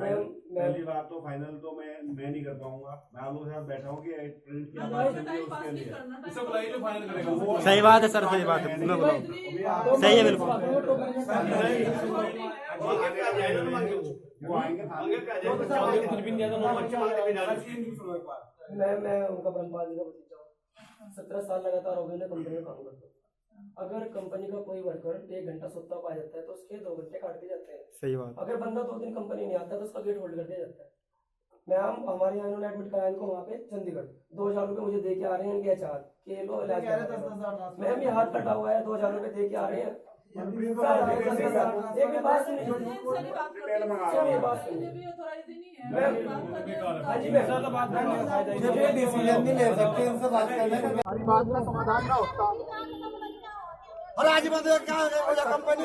पहली बात तो फाइनल तो मैं नहीं कर पाऊंगा। मैं आप लोगों के साथ बैठा हूँ कि ट्रेंड क्या बात चल रही है उसके लिए फाइनल करेगा। सही बात है सर, सही बात है, मैं बोला सही है बिल्कुल। मैं उनका ब्रह्मपाल जी का भतीजा हूँ। 17 साल लगातार हो गए कंपनी में काम करते हैं। अगर कंपनी का कोई वर्कर 1 घंटा सोता पाया जाता है तो उसके 2 घंटे काट के जाते हैं। सही बात। अगर बंदा 2 दिन कंपनी नहीं आता तो उसका गेट होल्ड कर दिया जाता है। मैम हमारे यहाँ इन्होंने एडमिट कराया इनको वहाँ पे चंडीगढ़ 2000 रुपये मुझे दे के आ रहे हैं इनके HR के लो इलाज। मैम ये हाथ कटा हुआ है 2000 रुपये दे के आ रहे हैं। एक भी बात सुनिए। हमारी बात का समाधान ना होता और आज बंदे क्या कंपनी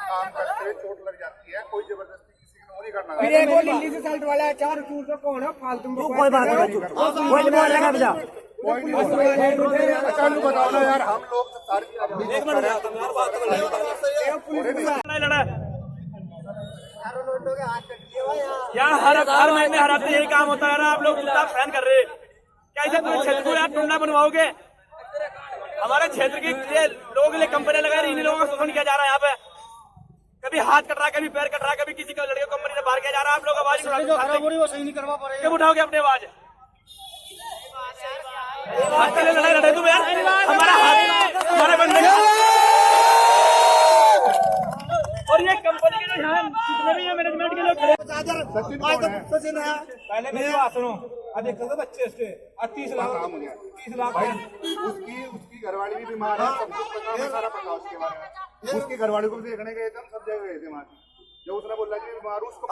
काम करते चोट लग जाती है, कोई जबरदस्ती किसी को नहीं करना। दिल्ली से साल्ट वाला है 4 चूर का कौन है फालतू में कोई बात नहीं, कोई नहीं बोलेगा भैया। चालू बताओ ना यार, हम लोग यार हर महीने हर हफ्ते यही काम होता है यार। आप लोग इतना फैन कर रहे हैं क्या? इसे पूरे क्षेत्र को यार टुंडा बनवाओगे? हमारे क्षेत्र के लोगों के लिए कंपनी लगाए, इन्हीं लोगों का शोषण किया जा रहा है यहाँ पे। कभी हाथ कट रहा है, कभी पैर कट रहा है, कभी किसी का लड़के कंपनी से बाहर किया जा रहा है। आप लोग आवाज कब उठाओगे अपनी आवाज? लड़ाई लड़ाई तुम यार, हमारा हमारे बंदे और ये कंपनी के जो यहाँ जितने भी मैनेजमेंट के लोग पहले मेरी बात सुनो। देखो तो बच्चे उसके 30 लाख उसकी घरवाली भी बीमार है, सब कुछ पता है, सारा पता उसके बारे में। उसकी घरवाली को भी देखने गए थे हम, सब जगह गए थे वहाँ। जो उसने बोला कि बीमार उसको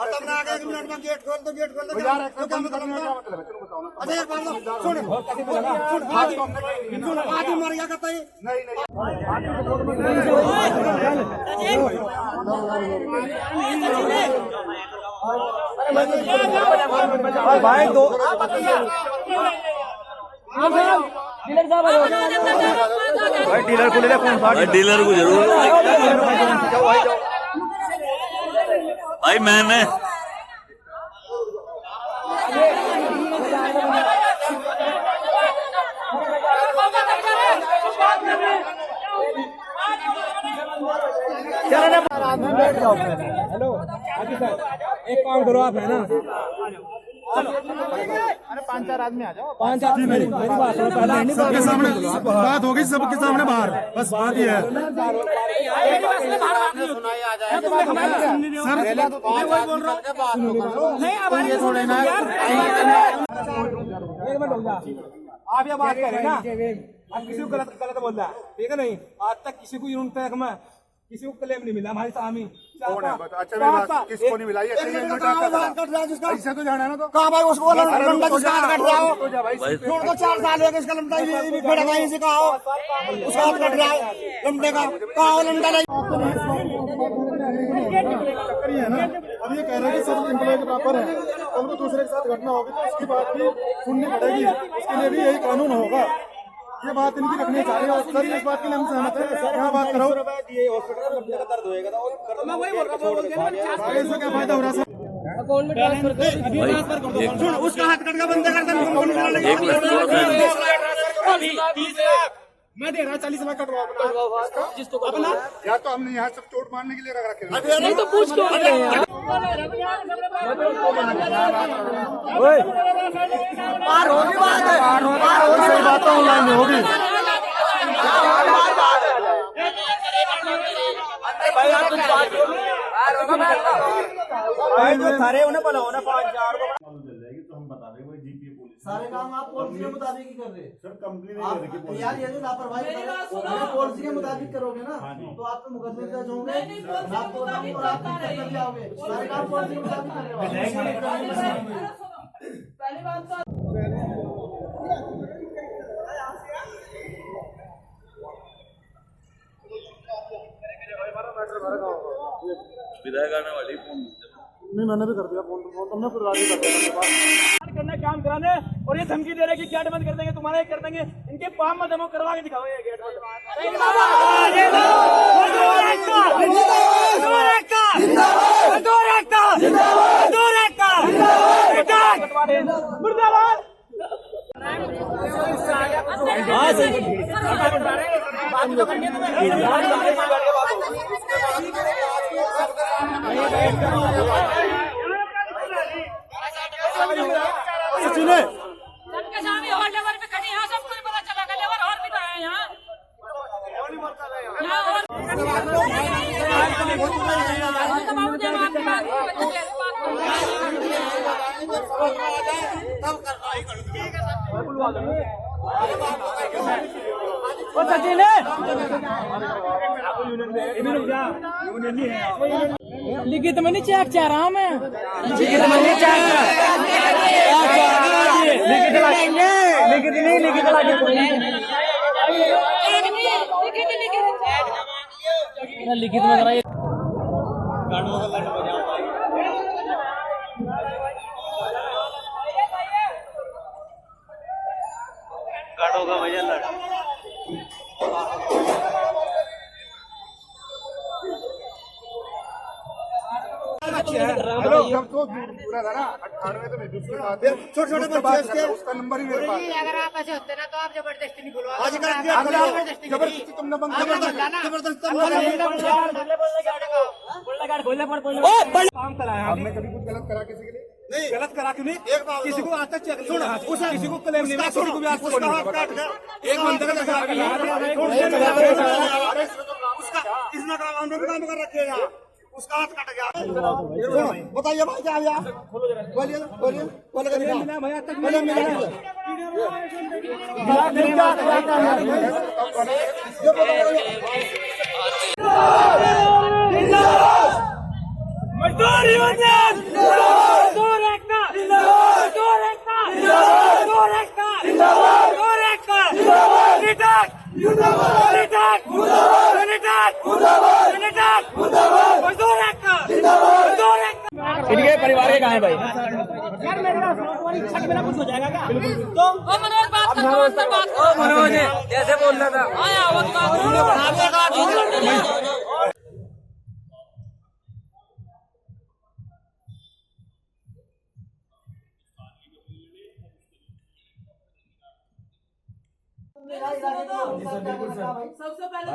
गेट खोल दो गेट खोल दो यार, क्या मतलब है? चलो बताओ ना। अरे एक बात सुन, आदमी मर गया कहता है नहीं भाई दो डीलर साहब भाई डीलर को ले ले फोन, डीलर को जरूर भाई मैंने हेलो आदि सर, एक काम करो आप है ना, अरे 5-4 आदमी आ जाओ। 5 आदमी मेरी बात सुनो। पहले सबके सामने बात होगी, सबके सामने बाहर, बस बात ही है आप ये बात करें ना, आप किसी को गलत बोल रहा है, ठीक है नहीं? आज तक किसी को यूनिट तक में किसी को क्लेम नहीं मिला हमारी सामी। अच्छा किसको नहीं मिला? ऐसे तो जाना है ना, तो कहाँ भाई उसको कट रहा हो? 4 साल हो गए इसका लमटा से कहा हो उसका हाथ कट रहा है लमटे का, कहा हो लमटा नहीं है ना। अब ये कह रहे हैं कि सब एम्प्लॉय के बराबर है, कल को दूसरे के साथ घटना होगी तो उसकी बात भी सुननी पड़ेगी, उसके लिए भी यही कानून होगा। ये बात इनकी रखनी चाहिए और सर इस बात के लिए हम सहमत हैं। यहाँ बात करो, दर्द होएगा तो मैं वही बोल रहा हूँ, इससे क्या फायदा हो रहा है सर? अकाउंट में ट्रांसफर कर उसका हाथ कट का बंद कर मैं दे रहा 40 लाख कटवाओ जिसको अपना, या तो हमने यहाँ सब चोट मारने के लिए रखे नहीं तो पूछ क्यों रहे हैं यार? पार होगी बात है, सही बात तो ऑनलाइन में होगी। भाई जो थारे उन्हें बोला होना 5-4 को चल जाएगी तो हम बता देंगे भाई जीपीए पुलिस सारे काम आप पॉलिसी के मुताबिक ही कर रहे हैं सर। कंपनी नहीं कर रही यार, ये जो लापरवाही कर रहे हैं पॉलिसी के मुताबिक करोगे ना तो आप तो मुकदमे दर्ज होंगे, आपको और आप कर जाओगे। सारे काम पॉलिसी के मुताबिक कर रहे हो। पहली बात तो विधायक आने वाली नहीं मैंने भी कर दिया फोन, तुमने फिर आगे कर दिया करना काम कराने और ये धमकी दे रहे कि गेट बंद कर देंगे, तुम्हारा कर देंगे। इनके पाम में दमो करवा के दिखाओ ये गेट बंद। सबके सामने और लेवल पे खड़ी यहाँ सब कुछ पता चला का लेवल और भी तो है यहाँ लिखित में नहीं चेक चाह रहा मैं लिखित में करा गाड़ों का मजा लड़ हेलो कब तो पूरा था ना 98 तो नहीं दूसरी बात है छोटे-छोटे बच्चे उसका नंबर ही मेरे पास अगर आप ऐसे होते ना तो आप जबरदस्ती नहीं बुलवा आज कर जबरदस्ती तुमने बंद कर दिया जबरदस्ती काम कराया हमने कभी कुछ गलत करा किसी के लिए नहीं गलत करा क्यों नहीं एक बात किसी को आज तक चेक सुन किसी को क्लेम नहीं किसी को भी आज तक नहीं हाथ काट गया एक बंदे का उसका इसने काम में भी काम कर रखे हैं उसका हाथ कट गया बताइए भाई क्या हुआ बोलिए बोलिए बोले भाई आज तक मजदूर यूनियन मजदूर एकता मजदूर एकता मजदूर एकता मजदूर एकता यूनिटक यूनिटक यूनिटक यूनिटक मजदूर एकता मजदूर एकता इनके परिवार के कहाँ है भाई यार मेरे पास छठ में कुछ हो जाएगा क्या तो मनोज बात करो मनोज कैसे बोल रहा था आया वक्त बात सबसे पहले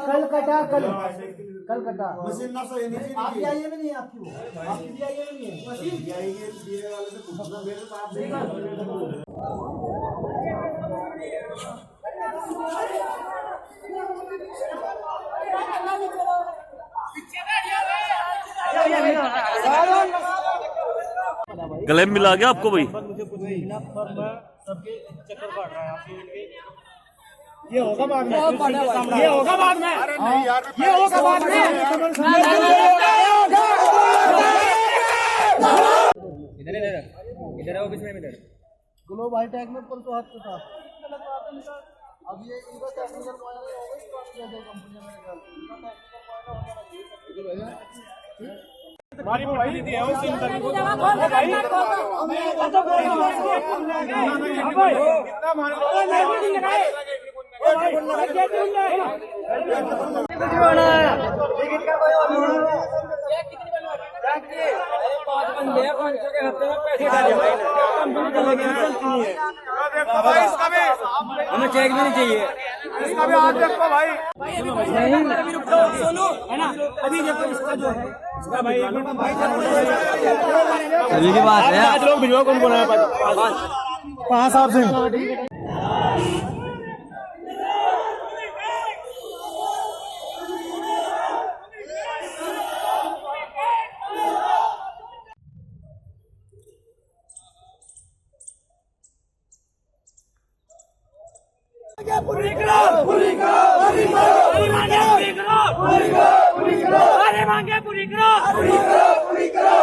कल कटा कल कटा मशीन ना सही नहीं आपकी आई में नहीं आपकी वो आपकी आई में नहीं है मशीन आई के दिए वाले से पूछना मेरे पास गले में मिला गया आपको भाई ये होगा बाद में ये होगा बाद में अरे नहीं यार ये होगा बाद में इधर ऑफिस में इधर ग्लोब हाईटेक में पर तो हाथ था अब ये इनका टेक्निकल पॉइंट है कंपनी में हमारी मोबाइल दी है उस कितना हमें चेक भी नहीं चाहिए इसका भी हाथ देखो भाई सोनू है ना अभी देखो इसका जो है इसका भाई अभी की बात है आज लोग भिजवा कौन बोला है पांच साहब सिंह पूरी करो पूरी करो पूरी करो पूरी करो पूरी करो पूरी करो अरे मांगे पूरी करो पूरी करो पूरी करो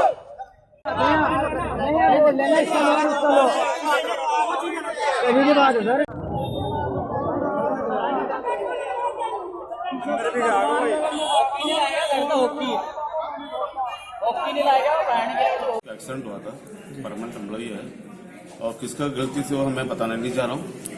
अभी की बात है सर एक्सीडेंट हुआ था परमानेंट एम्प्लॉई है और किसका गलती से वो मैं बताना नहीं चाह रहा हूँ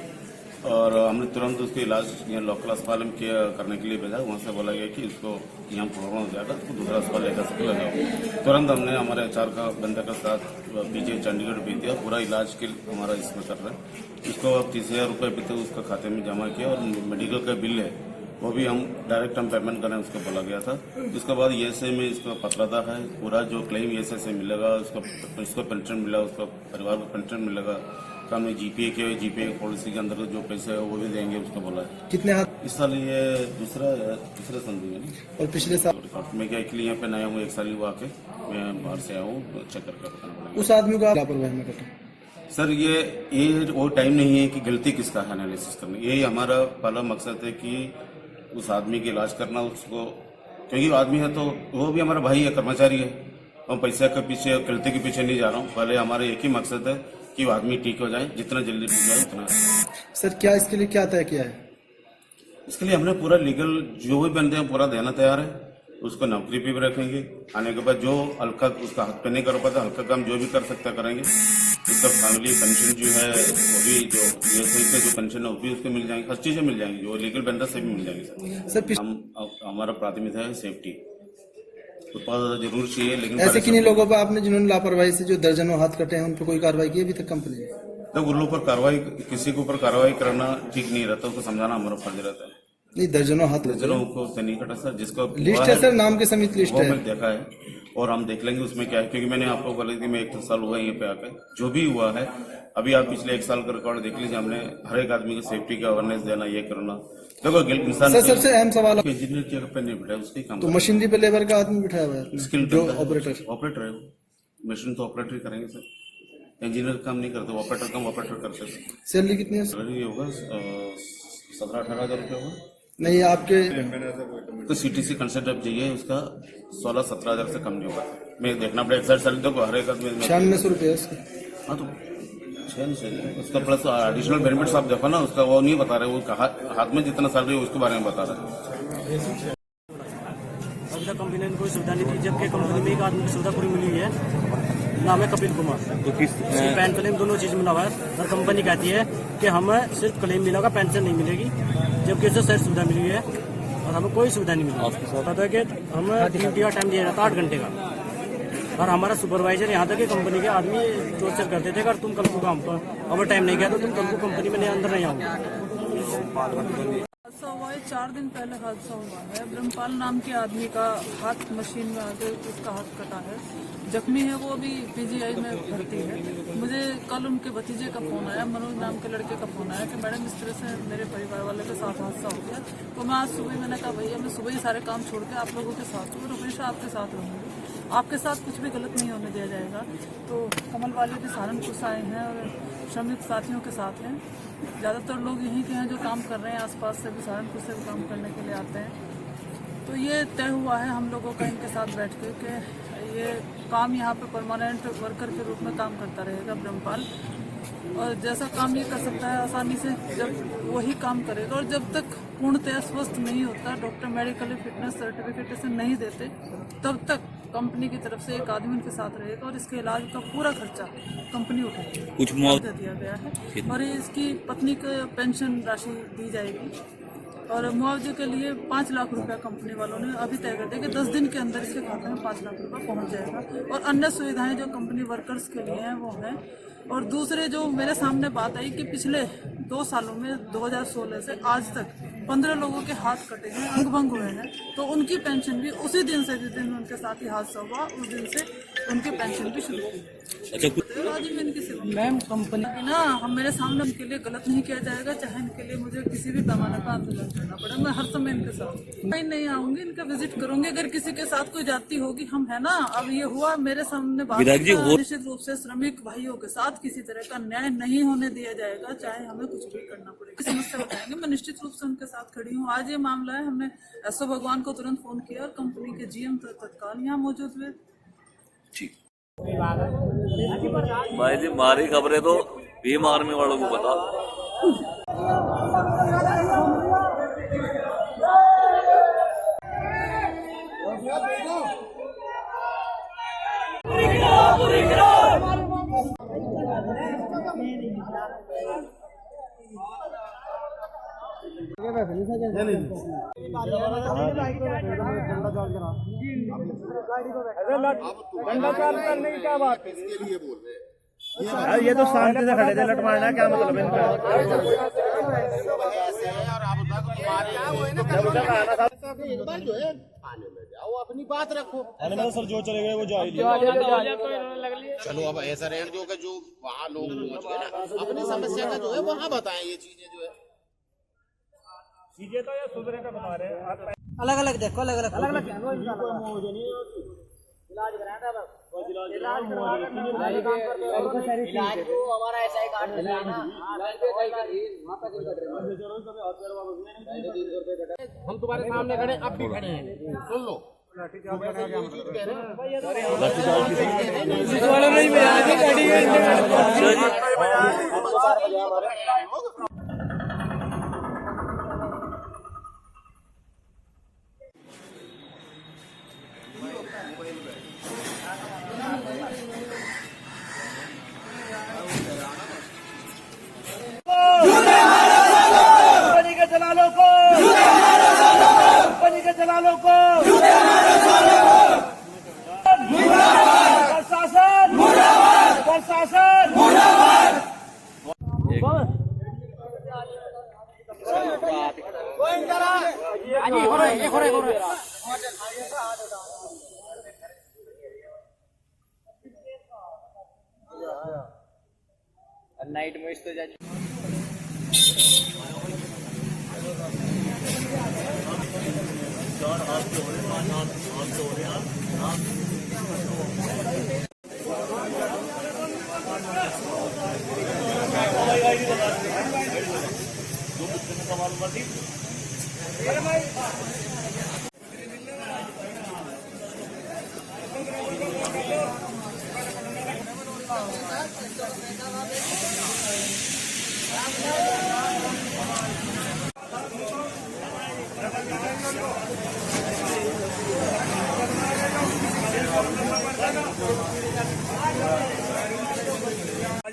और हमने तुरंत उसका इलाज यहाँ लोकल अस्पताल में करने के लिए भेजा। वहाँ से बोला गया कि इसको यहाँ प्रॉब्लम हो जाएगा तो दूसरा अस्पताल लेकर सके ले जाओ। तुरंत हमने हमारे HR का बंदे के साथ पीछे चंडीगढ़ भेज दिया। पूरा इलाज के हमारा इसमें कर रहे हैं। इसको अब 30,000 रुपये भी तो उसका खाते में जमा किया और मेडिकल का बिल है वो भी हम डायरेक्ट हम पेमेंट करें उसको बोला गया था। उसके बाद ESA में इसको पत्राता है पूरा जो क्लेम ESA से मिलेगा उसको पेंशन मिला, उसका परिवार को पेंशन मिलेगा। तो हमने GPA किया, GPA पॉलिसी के अंदर जो पैसे है वो भी देंगे उसको बोला है। कितने हाथ इस साल ये तीसरा संधि है और पिछले साल मैं क्या के लिए यहाँ पे नया हूँ, 1 साल ही हुआ के मैं बाहर से आया हूँ, चेक करके बताना पड़ेगा। उस आदमी को लापरवाही में कटा सर ये वो टाइम नहीं है कि गलती किसका है एनालिसिस करना। यही हमारा पहला मकसद है कि उस आदमी का इलाज करना उसको, क्योंकि आदमी है तो वो भी हमारा भाई है, कर्मचारी है। हम पैसे के पीछे गलती के पीछे नहीं जा रहा हूँ। पहले हमारा एक ही मकसद है कि वो आदमी ठीक हो जाए, जितना जल्दी ठीक हो जाए उतना। सर क्या इसके लिए क्या तय किया है? इसके लिए हमने पूरा लीगल जो भी बंदे हैं पूरा देना तैयार है। उसको नौकरी पे भी रखेंगे। आने के बाद जो हल्का उसका हक पे नहीं कर पाता हल्का काम जो भी कर सकता करेंगे। उसका फैमिली पेंशन जो है वो भी जो ESA जो पेंशन है वो भी उसको मिल जाएंगे, हर चीजें मिल जाएंगी जो लीगल बेंडर से भी मिल जाएंगे। सर हमारा प्राथमिकता है सेफ्टी, उत्पाद जरूर चाहिए लेकिन ऐसे किन्हीं लोगों पर आपने जिन्होंने लापरवाही से जो दर्जनों हाथ कटे हैं उन पर कोई कार्रवाई की अभी तक कंपनी ने? तो उन लोगों पर कार्रवाई, किसी के ऊपर कार्रवाई करना ठीक नहीं रहता, उसको समझाना हमारा फर्ज रहता है। नहीं, दर्जनों हाथ दर्जनों को उससे नहीं कटा सर, जिसको लिस्ट है सर, नाम के समित लिस्ट है, मैंने देखा है और हम देख लेंगे उसमें क्या है। क्योंकि मैंने आपको बोला कि मैं 1 साल हुआ यहाँ पे आकर जो भी हुआ है अभी आप पिछले 1 साल का रिकॉर्ड देख लीजिए। हमने हर एक आदमी को सेफ्टी का अवेयरनेस देना, ये करना। देखो इंसान सर सबसे अहम सवाल इंजीनियर की पे नहीं बिठाया उसके काम तो मशीनरी पे लेबर का आदमी बिठाया हुआ है स्किल जो ऑपरेटर है। मशीन तो ऑपरेटर ही करेंगे सर, इंजीनियर काम नहीं करते, ऑपरेटर काम ऑपरेटर करते हैं। सैलरी कितनी है? सैलरी होगा 17-18 हजार रुपये होगा। नहीं आपके तो CTC कंसेप्ट चाहिए उसका 16-17 हजार से कम नहीं होगा। मैं देखना पड़ेगा सर, सैलरी देखो हर एक आदमी 9600 रुपये उसके। हाँ तो उसका प्लस एडिशनल बेनिफिट्स आप देखो ना, उसका वो नहीं बता रहे, वो हाथ में जितना सैलरी है उसके बारे में बता रहे हैं। अभी तक कंपनी ने कोई सुविधा नहीं दी, जबकि कंपनी में एक आदमी की सुविधा पूरी मिली हुई है। नाम है कपिल कुमार। तो किस पैन क्लेम दोनों चीज मिला हुआ है और कंपनी कहती है कि हमें सिर्फ क्लेम मिलेगा, पेंशन नहीं मिलेगी, जबकि इससे सारी सुविधा मिली हुई है और हमें कोई सुविधा नहीं मिली। पता है कि हमें ड्यूटी का टाइम दिया जाता 8 घंटे का और हमारा सुपरवाइजर यहाँ तक कि कंपनी के आदमी टॉर्चर करते थे, अगर तुम कल को काम पर ओवर टाइम नहीं किया तो तुम कल को कंपनी में अंदर नहीं आओगे। हादसा हुआ है 4 दिन पहले हादसा हुआ है। ब्रह्मपाल नाम के आदमी का हाथ मशीन में आकर उसका हाथ कटा है, जख्मी है, वो अभी PGI में भर्ती है। मुझे कल उनके भतीजे का फोन आया, मनोज नाम के लड़के का फोन आया कि मैडम इस तरह से मेरे परिवार वाले के साथ हादसा हो गया। तो मैं आज सुबह मैंने कहा भैया मैं सुबह ही सारे काम छोड़ के आप लोगों के साथ हूँ और हमेशा आपके साथ रहूँगी, आपके साथ कुछ भी गलत नहीं होने दिया जाएगा। तो कमल वाले भी सहारनपुर से आए हैं और श्रमिक साथियों के साथ हैं। ज़्यादातर लोग यहीं के हैं जो काम कर रहे हैं, आसपास से भी सहारनपुर से भी काम करने के लिए आते हैं। तो ये तय हुआ है हम लोगों का इनके साथ बैठ के कि ये काम यहाँ पे परमानेंट वर्कर के रूप में काम करता रहेगा ब्रह्मपाल, और जैसा काम ये कर सकता है आसानी से जब वही काम करेगा। और जब तक पूर्णतः स्वस्थ नहीं होता, डॉक्टर मेडिकल फिटनेस सर्टिफिकेट से नहीं देते, तब तक कंपनी की तरफ से एक आदमी उनके साथ रहेगा और इसके इलाज का पूरा खर्चा कंपनी उठाएगी। कुछ मुआवजा दिया गया है और इसकी पत्नी को पेंशन राशि दी जाएगी और मुआवजे के लिए 5 लाख रुपया कंपनी वालों ने अभी तय कर दिया कि 10 दिन के अंदर इसके खाते में 5 लाख रुपया पहुंच जाएगा। और अन्य सुविधाएं जो कंपनी वर्कर्स के लिए हैं वो हैं। और दूसरे जो मेरे सामने बात आई कि पिछले 2 सालों में 2016 से आज तक 15 लोगों के हाथ कटे हैं, अंग भंग हुए हैं, तो उनकी पेंशन भी उसी दिन से, जिस दिन उनके साथ ही हादसा हुआ उस दिन से उनकी पेंशन भी शुरू हुई। मैम कंपनी ना हम मेरे सामने उनके लिए गलत नहीं किया जाएगा, चाहे इनके लिए मुझे किसी भी पैमाने पर आंदोलन करना पड़े, मैं हर समय इनके साथ नहीं आऊंगी, इनका विजिट करूंगी। अगर किसी के साथ कोई जाती होगी, हम है ना, अब ये हुआ मेरे सामने बात, निश्चित रूप से श्रमिक भाइयों के साथ किसी तरह का न्याय नहीं होने दिया जाएगा, चाहे हमें कुछ भी करना पड़े। समस्या बताएंगे, मैं निश्चित रूप से उनके साथ खड़ी हूँ। आज ये मामला है, हमने SO भगवान को तुरंत फोन किया और कंपनी के GM तत्काल यहाँ मौजूद हुए। भाई जी मारी खबरें तो भीम आर्मी वालों को बता। डंडा चालू करने की क्या बात है? यार ये तो शांति से खड़े थे, लट मारना क्या मतलब है इनका? अपनी बात रखो। सर जो चले गए वो जा ही चलो अब ऐसा रहने दो कि जो वहाँ लोग पहुँच गए ना, अपनी समस्या का जो है वहाँ बताएं ये चीजें जो है। चीजें तो ये सुधरे का बता रहे हैं। अलग अलग देखो, अलग अलग इलाज तो हमारा ऐसा ही कार्ड चल रहा है ना। हम तुम्हारे सामने खड़े, अब भी खड़े हैं, सुन लो। नाइट में तो जा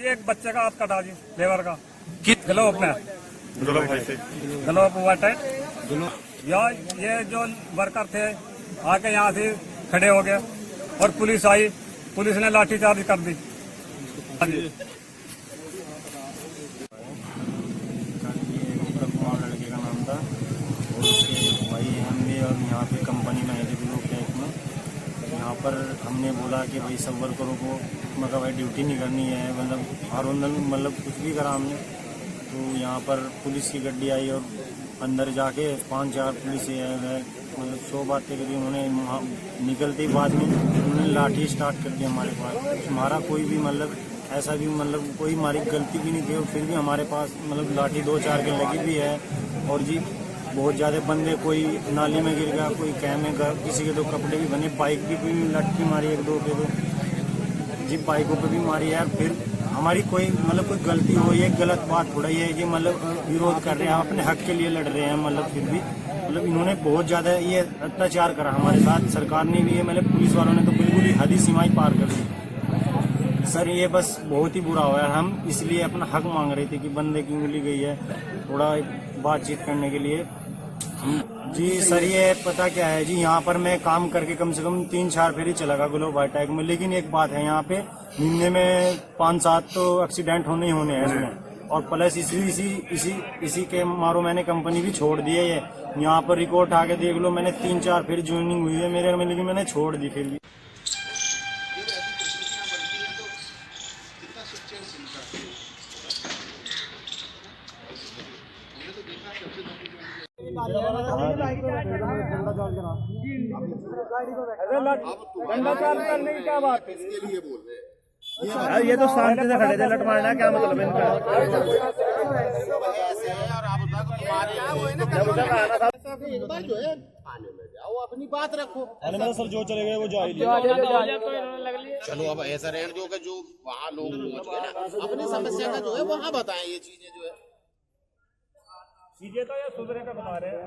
एक बच्चे का हाथ कटा जी, लेबर का ग्लोब में, ग्लोब हुआ टाइट। यार ये जो वर्कर थे आके यहाँ से खड़े हो गए और पुलिस आई, पुलिस ने लाठीचार्ज कर दी। लड़के का नाम था, भाई हमने और यहाँ पे कंपनी में में यहाँ पर हमने बोला कि भाई सब वर्करों को मतलब भाई ड्यूटी नहीं करनी है, मतलब आरोंदन मतलब कुछ भी करा हमने। तो यहाँ पर पुलिस की गाड़ी आई और अंदर जाके 5-4 पुलिस मतलब 100 बातें करी उन्होंने। निकलते ही बाद में उन्होंने लाठी स्टार्ट कर दी हमारे पास। हमारा कोई भी मतलब ऐसा भी मतलब कोई हमारी गलती भी नहीं थी और फिर भी हमारे पास मतलब लाठी 2-4 के लगी भी है। और जी बहुत ज़्यादा बंदे, कोई नाली में गिर गया, कोई कैम में गया, किसी के तो कपड़े भी बने, बाइक भी लटकी मारी 1-2 के तो जी बाइकों पे भी मारी है। फिर हमारी कोई मतलब कोई गलती हो, ये गलत बात थोड़ा ही है कि मतलब विरोध कर रहे हैं, अपने हक के लिए लड़ रहे हैं। मतलब फिर भी मतलब इन्होंने बहुत ज़्यादा ये अत्याचार करा हमारे साथ। सरकार ने भी ये मतलब पुलिस वालों ने तो बिल्कुल ही हद ही सीमाएं पार कर दी। सर ये बस बहुत ही बुरा हुआ है। हम इसलिए अपना हक मांग रहे थे कि बंदे की उंगली गई है, थोड़ा बातचीत करने के लिए। जी सर ये पता क्या है जी, यहाँ पर मैं काम करके कम से कम 3-4 फेरी चला गया ग्लोब हाईटेक में। लेकिन एक बात है, यहाँ पे महीने में 5-7 तो एक्सीडेंट होने ही होने हैं इसमें। और प्लस इसी के मारो मैंने कंपनी भी छोड़ दी है। ये यहाँ पर रिकॉर्ड आके देख लो, मैंने 3-4 फेरी ज्वाइनिंग हुई है मेरे में, लेकिन मैंने छोड़ दी फिर भी। डंडा चालू करने की क्या बात है? यार ये तो शांति से खड़े थे, लट मारना क्या मतलब है इनका? अपनी बात रखो। सर जो चले गए वो जा ही चलो अब ऐसा रहने दो कि जो वहाँ लोग पहुँच गए ना, अपनी समस्या का जो है वहाँ बताएं ये चीजें जो है। चीजें तो ये सुधरे का बता रहे हैं।